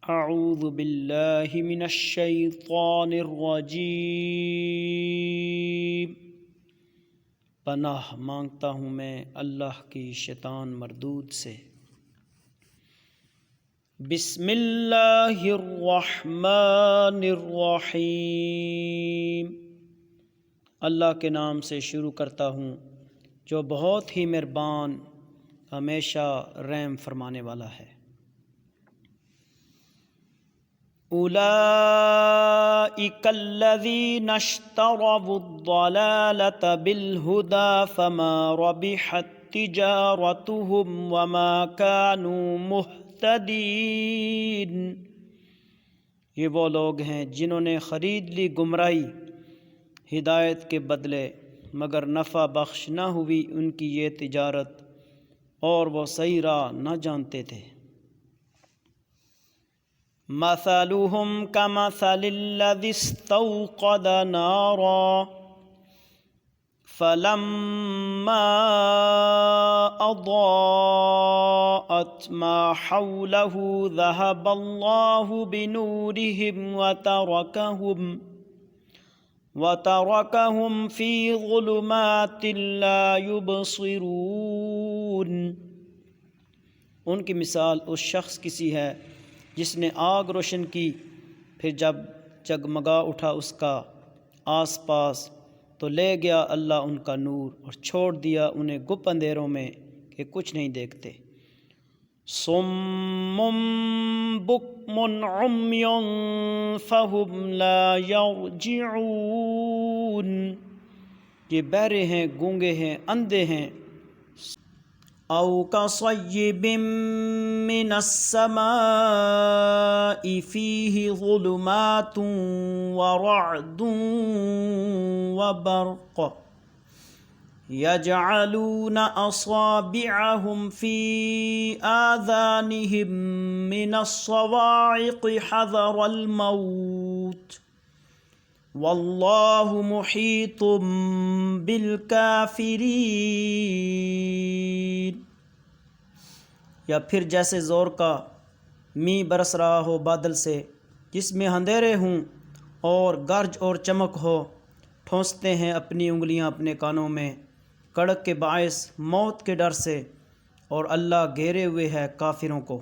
اعوذ باللہ من الشیطان الرجیم، پناہ مانگتا ہوں میں اللہ کی شیطان مردود سے۔ بسم اللہ الرحمن الرحیم، اللہ کے نام سے شروع کرتا ہوں جو بہت ہی مہربان ہمیشہ رحم فرمانے والا ہے۔ اولئک الذین اشتروا الضلالۃ بالہدی فما ربحت تجارتهم وما كانوا مہتدین، یہ وہ لوگ ہیں جنہوں نے خرید لی گمراہی ہدایت کے بدلے، مگر نفع بخش نہ ہوئی ان کی یہ تجارت اور وہ صحیح راہ نہ جانتے تھے۔ مثلهم كمثل الذي استوقد نارا فلما أضاءت ما حوله ذهب الله بنورهم وتركهم في ظلمات لا يبصرون۔ ان کی مثال اس شخص کی سی ہے جس نے آگ روشن کی، پھر جب جگمگا اٹھا اس کا آس پاس تو لے گیا اللہ ان کا نور اور چھوڑ دیا انہیں گپ اندھیروں میں کہ کچھ نہیں دیکھتے۔ صم بکم عمی فہم لا یرجعون، یہ بہرے ہیں، گونگے ہیں، اندھے ہیں۔ او کصیب من السماء فیہ ظلمات ورعد وبرق یجعلون اصابعهم فی آذانهم من الصواعق حذر الموت واللہ محیط بالکافرین۔ یا پھر جیسے زور کا می برس رہا ہو بادل سے، جس میں اندھیرے ہوں اور گرج اور چمک ہو، ٹھونستے ہیں اپنی انگلیاں اپنے کانوں میں کڑک کے باعث موت کے ڈر سے، اور اللہ گھیرے ہوئے ہے کافروں کو۔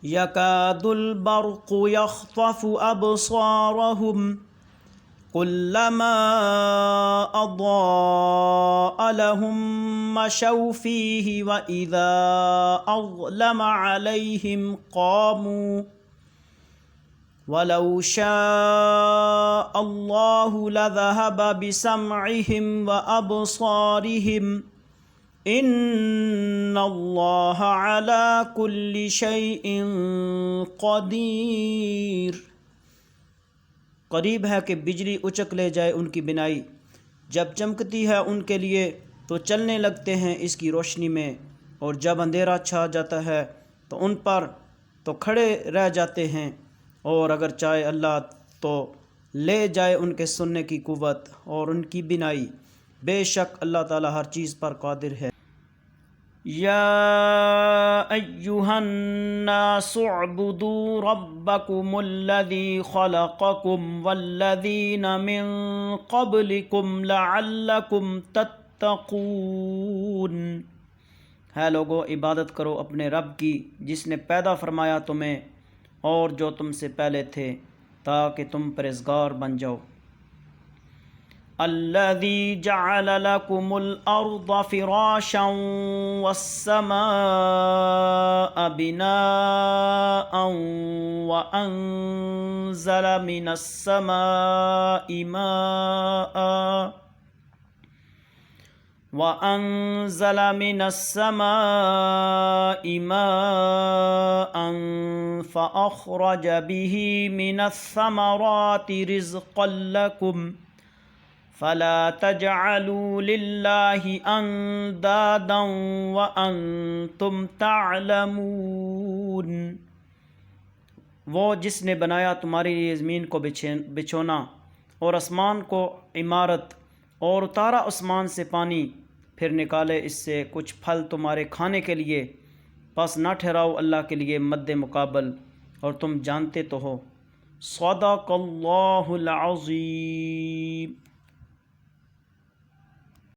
یکاد البرق یخطف ابصارهم کلما اضاء لهم مشوا فیہ واذا اظلم علیہم قاموا ولو شاء اللہ لذہب بسمعہم وابصارہم ان اللہ علی کل شیء قدیر۔ قریب ہے کہ بجلی اچک لے جائے ان کی بینائی، جب چمکتی ہے ان کے لیے تو چلنے لگتے ہیں اس کی روشنی میں، اور جب اندھیرا چھا جاتا ہے تو ان پر تو کھڑے رہ جاتے ہیں، اور اگر چاہے اللہ تو لے جائے ان کے سننے کی قوت اور ان کی بینائی، بے شک اللہ تعالی ہر چیز پر قادر ہے۔ یا ایہا الناس اعبدوا ربکم الذی خلقکم والذین من قبلکم لعلکم تتقون۔ ہے لوگو، عبادت کرو اپنے رب کی جس نے پیدا فرمایا تمہیں اور جو تم سے پہلے تھے، تاکہ تم پرہیزگار بن جاؤ۔ الذی جعل لکم الارض فراشا والسماء بناء وأنزل من السماء ماء فأخرج به من الثمرات رزقا لكم فلا تجعلوا للہ اندادا وانتم تعلمون۔ وہ جس نے بنایا تمہارے لیے زمین کو بچھونا اور آسمان کو عمارت، اور اتارا آسمان سے پانی، پھر نکالے اس سے کچھ پھل تمہارے کھانے کے لیے، پس نہ ٹھہراؤ اللہ کے لیے مد مقابل، اور تم جانتے تو ہو۔ صدق اللہ العظیم۔